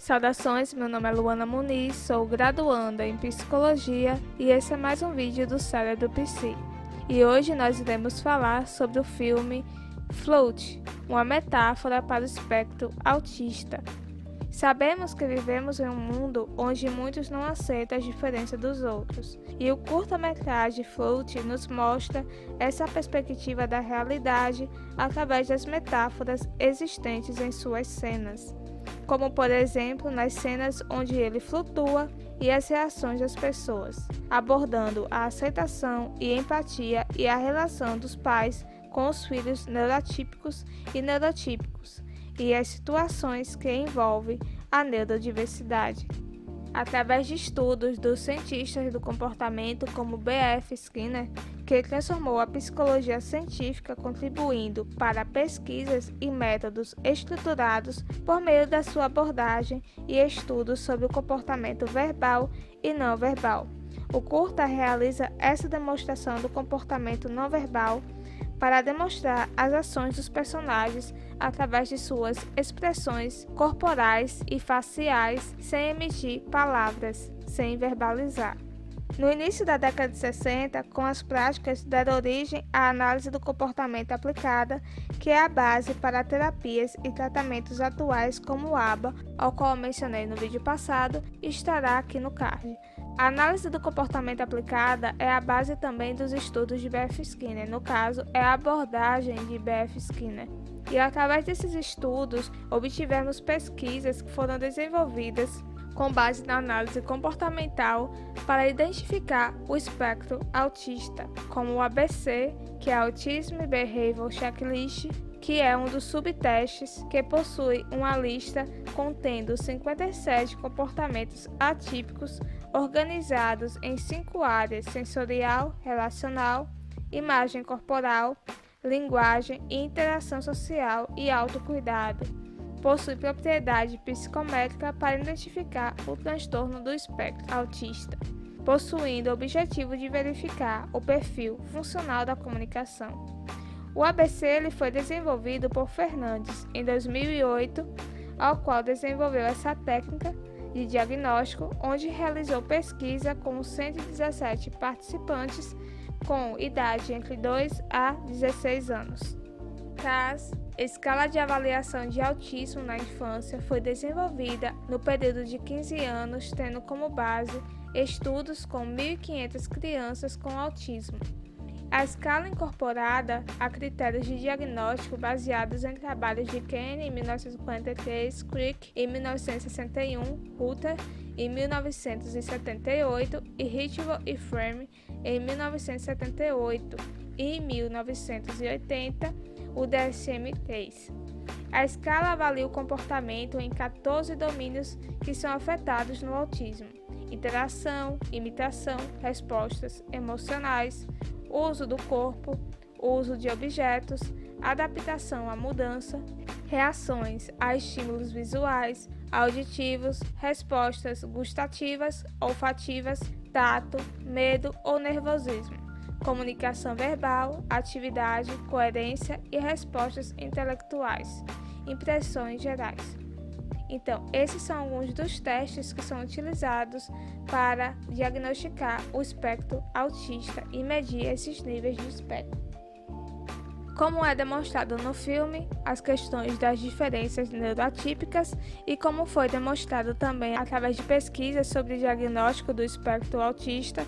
Saudações, meu nome é Luana Muniz, sou graduanda em Psicologia e esse é mais um vídeo do Cérebro Psi. E hoje nós iremos falar sobre o filme Float, uma metáfora para o espectro autista. Sabemos que vivemos em um mundo onde muitos não aceitam as diferenças dos outros, e o curta-metragem Float nos mostra essa perspectiva da realidade através das metáforas existentes em suas cenas, como por exemplo nas cenas onde ele flutua e as reações das pessoas, abordando a aceitação e empatia e a relação dos pais com os filhos neurotípicos e neurotípicos, e as situações que envolvem a neurodiversidade. Através de estudos dos cientistas do comportamento como B.F. Skinner, que transformou a psicologia científica contribuindo para pesquisas e métodos estruturados por meio da sua abordagem e estudos sobre o comportamento verbal e não verbal. O curta realiza essa demonstração do comportamento não verbal para demonstrar as ações dos personagens através de suas expressões corporais e faciais, sem emitir palavras, sem verbalizar. No início da década de 60, com as práticas deram origem à análise do comportamento aplicada, que é a base para terapias e tratamentos atuais como o ABA, ao qual eu mencionei no vídeo passado e estará aqui no card. A análise do comportamento aplicada é a base também dos estudos de B.F. Skinner, no caso, é a abordagem de B.F. Skinner. E através desses estudos, obtivemos pesquisas que foram desenvolvidas com base na análise comportamental para identificar o espectro autista, como o ABC, que é Autism Behavioral Checklist, que é um dos subtestes que possui uma lista contendo 57 comportamentos atípicos organizados em 5 áreas: sensorial, relacional, imagem corporal, linguagem e interação social e autocuidado. Possui propriedade psicométrica para identificar o transtorno do espectro autista, possuindo o objetivo de verificar o perfil funcional da comunicação. O ABC ele foi desenvolvido por Fernandes em 2008, ao qual desenvolveu essa técnica de diagnóstico, onde realizou pesquisa com 117 participantes com idade entre 2 a 16 anos. CAS, Escala de Avaliação de Autismo na Infância, foi desenvolvida no período de 15 anos, tendo como base estudos com 1.500 crianças com autismo. A escala incorporada a critérios de diagnóstico baseados em trabalhos de Kane em 1943, Crick em 1961, Rutter em 1978 e Ritchell e Frame em 1978 e em 1980 o DSM-3. A escala avalia o comportamento em 14 domínios que são afetados no autismo: interação, imitação, respostas emocionais, uso do corpo, uso de objetos, adaptação à mudança, reações a estímulos visuais, auditivos, respostas gustativas, olfativas, tato, medo ou nervosismo, comunicação verbal, atividade, coerência e respostas intelectuais, impressões gerais. Então, esses são alguns dos testes que são utilizados para diagnosticar o espectro autista e medir esses níveis de espectro. Como é demonstrado no filme, as questões das diferenças neuroatípicas e como foi demonstrado também através de pesquisas sobre o diagnóstico do espectro autista.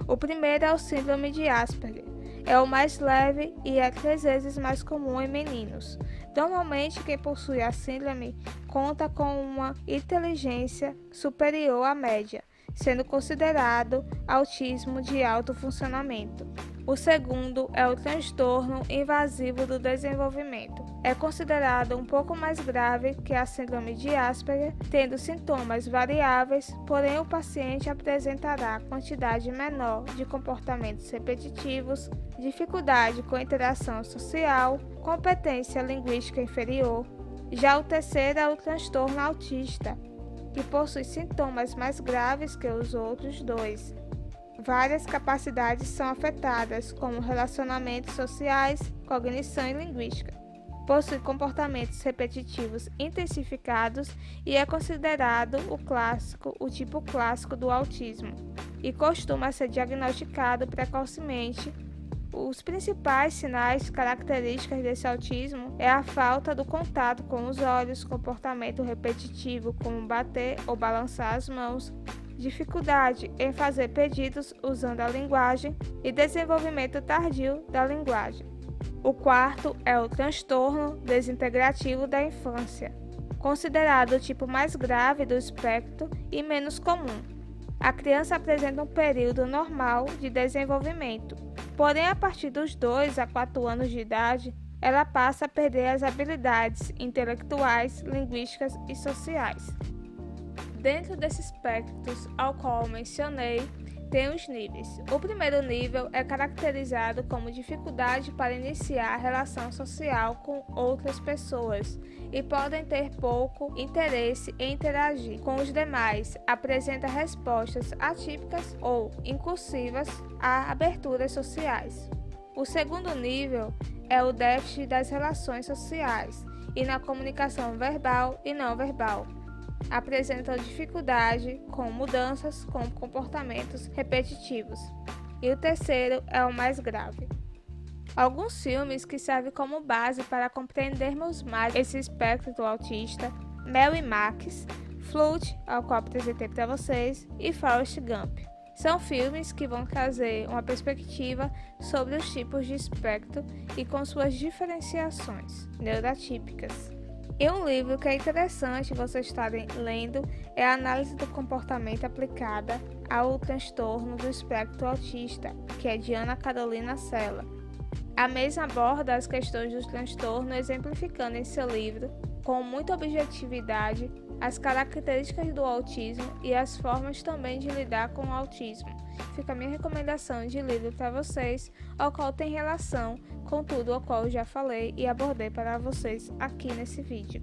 O primeiro é o síndrome de Asperger. É o mais leve e é 3 vezes mais comum em meninos. Normalmente, quem possui a síndrome conta com uma inteligência superior à média, sendo considerado autismo de alto funcionamento. O segundo é o transtorno invasivo do desenvolvimento. É considerado um pouco mais grave que a síndrome de Asperger, tendo sintomas variáveis, porém o paciente apresentará quantidade menor de comportamentos repetitivos, dificuldade com interação social, competência linguística inferior. Já o terceiro é o transtorno autista, que possui sintomas mais graves que os outros dois. Várias capacidades são afetadas, como relacionamentos sociais, cognição e linguística. possui comportamentos repetitivos intensificados e é considerado o tipo clássico do autismo e costuma ser diagnosticado precocemente. Os principais sinais características desse autismo é a falta do contato com os olhos, comportamento repetitivo como bater ou balançar as mãos, dificuldade em fazer pedidos usando a linguagem e desenvolvimento tardio da linguagem. O quarto é o transtorno desintegrativo da infância, considerado o tipo mais grave do espectro e menos comum. A criança apresenta um período normal de desenvolvimento, porém a partir dos 2 a 4 anos de idade, ela passa a perder as habilidades intelectuais, linguísticas e sociais. Dentro desses espectros ao qual mencionei, tem os níveis. O primeiro nível é caracterizado como dificuldade para iniciar relação social com outras pessoas e podem ter pouco interesse em interagir com os demais, apresenta respostas atípicas ou incursivas a aberturas sociais. O segundo nível é o déficit das relações sociais e na comunicação verbal e não verbal. Apresentam dificuldade com mudanças com comportamentos repetitivos. E o terceiro é o mais grave. Alguns filmes que servem como base para compreendermos mais esse espectro do autista: Mel e Max, Float, ao qual apresentei para vocês, e Forrest Gump. São filmes que vão trazer uma perspectiva sobre os tipos de espectro e com suas diferenciações neurotípicas. E um livro que é interessante vocês estarem lendo é a Análise do Comportamento Aplicada ao Transtorno do Espectro Autista, que é de Ana Carolina Sella. A mesma aborda as questões do transtorno, exemplificando em seu livro, com muita objetividade, as características do autismo e as formas também de lidar com o autismo. Fica a minha recomendação de livro para vocês, ao qual tem relação com tudo o qual eu já falei e abordei para vocês aqui nesse vídeo.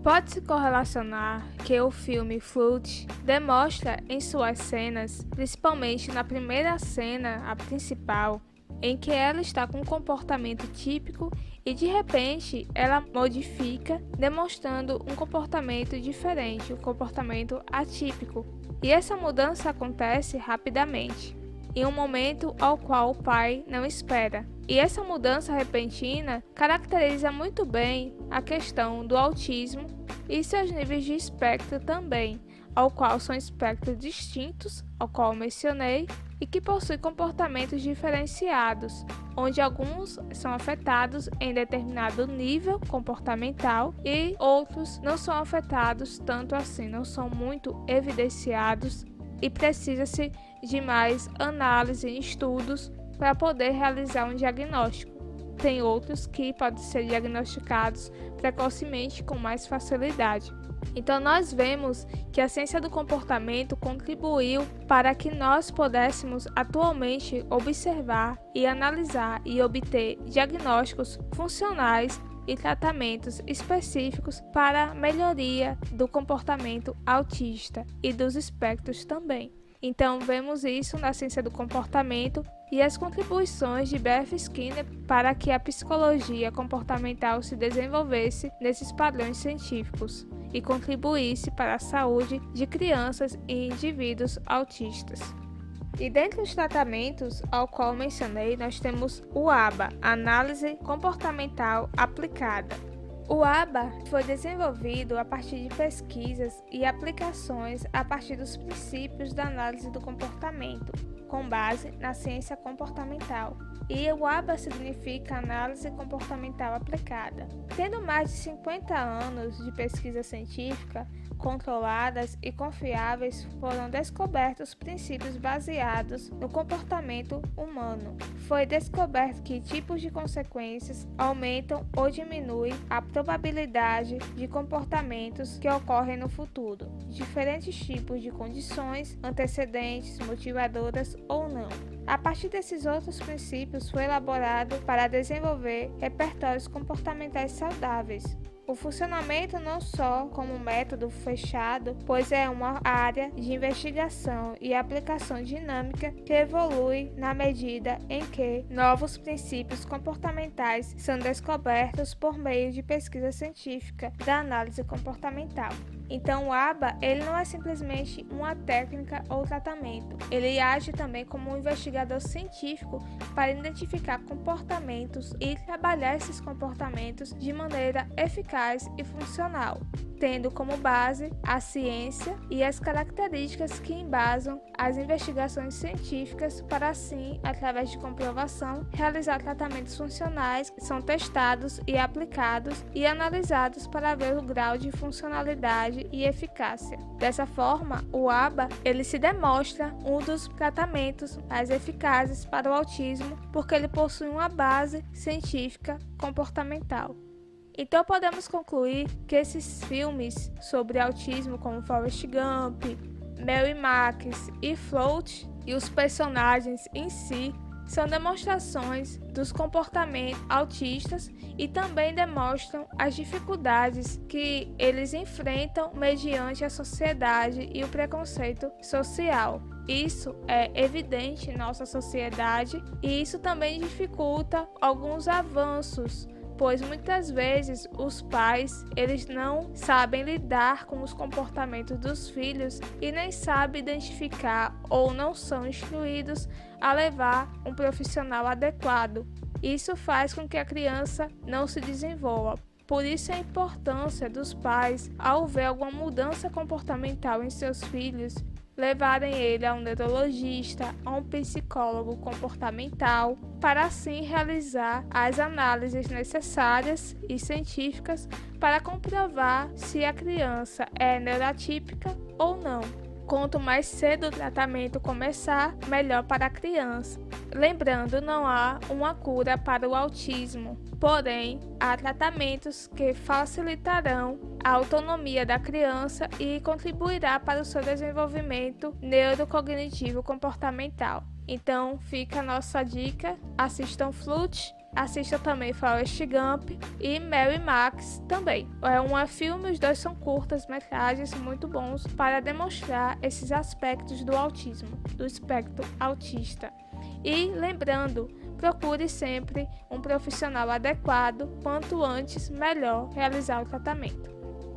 Pode-se correlacionar que o filme Float demonstra em suas cenas, principalmente na primeira cena, a principal, em que ela está com um comportamento típico e de repente ela modifica, demonstrando um comportamento diferente, um comportamento atípico. E essa mudança acontece rapidamente, em um momento ao qual o pai não espera. E essa mudança repentina caracteriza muito bem a questão do autismo e seus níveis de espectro também, ao qual são espectros distintos, ao qual mencionei, e que possuem comportamentos diferenciados, onde alguns são afetados em determinado nível comportamental e outros não são afetados tanto assim, não são muito evidenciados e precisa-se de mais análise e estudos para poder realizar um diagnóstico. Tem outros que podem ser diagnosticados precocemente com mais facilidade. Então nós vemos que a ciência do comportamento contribuiu para que nós pudéssemos atualmente observar e analisar e obter diagnósticos funcionais e tratamentos específicos para a melhoria do comportamento autista e dos espectros também. Então vemos isso na ciência do comportamento e as contribuições de B.F. Skinner para que a psicologia comportamental se desenvolvesse nesses padrões científicos e contribuísse para a saúde de crianças e indivíduos autistas. E dentre os tratamentos ao qual mencionei, nós temos o ABA, Análise Comportamental Aplicada. O ABA foi desenvolvido a partir de pesquisas e aplicações a partir dos princípios da análise do comportamento, com base na ciência comportamental. E o ABA significa Análise Comportamental Aplicada. Tendo mais de 50 anos de pesquisa científica, controladas e confiáveis, foram descobertos princípios baseados no comportamento humano. Foi descoberto que tipos de consequências aumentam ou diminuem a probabilidade de comportamentos que ocorrem no futuro, diferentes tipos de condições, antecedentes, motivadoras ou não. A partir desses outros princípios foi elaborado para desenvolver repertórios comportamentais saudáveis, O funcionamento não só como método fechado, pois é uma área de investigação e aplicação dinâmica que evolui na medida em que novos princípios comportamentais são descobertos por meio de pesquisa científica da análise comportamental. Então, o ABA ele não é simplesmente uma técnica ou tratamento. Ele age também como um investigador científico para identificar comportamentos e trabalhar esses comportamentos de maneira eficaz e funcional, tendo como base a ciência e as características que embasam as investigações científicas para assim, através de comprovação, realizar tratamentos funcionais que são testados e aplicados e analisados para ver o grau de funcionalidade e eficácia. Dessa forma, o ABA ele se demonstra um dos tratamentos mais eficazes para o autismo porque ele possui uma base científica comportamental. Então podemos concluir que esses filmes sobre autismo como Forrest Gump, Mel e Max e Float e os personagens em si são demonstrações dos comportamentos autistas e também demonstram as dificuldades que eles enfrentam mediante a sociedade e o preconceito social. Isso é evidente em nossa sociedade e isso também dificulta alguns avanços, pois muitas vezes os pais eles não sabem lidar com os comportamentos dos filhos e nem sabem identificar ou não são instruídos a levar um profissional adequado. Isso faz com que a criança não se desenvolva. Por isso a importância dos pais, ao ver alguma mudança comportamental em seus filhos, levarem ele a um neurologista, a um psicólogo comportamental, para assim realizar as análises necessárias e científicas para comprovar se a criança é neurotípica ou não. Quanto mais cedo o tratamento começar, melhor para a criança. Lembrando, não há uma cura para o autismo, porém, há tratamentos que facilitarão a autonomia da criança e contribuirá para o seu desenvolvimento neurocognitivo comportamental. Então, fica a nossa dica, assistam Float, assistam também Forrest Gump e Mel e Max também. É um filme, os dois são curtas-metragens muito bons para demonstrar esses aspectos do autismo, do espectro autista. E lembrando, procure sempre um profissional adequado, quanto antes melhor realizar o tratamento.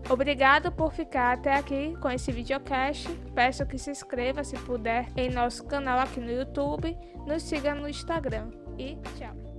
Obrigado por ficar até aqui com esse videocast. Peço que se inscreva se puder em nosso canal aqui no YouTube, nos siga no Instagram e tchau!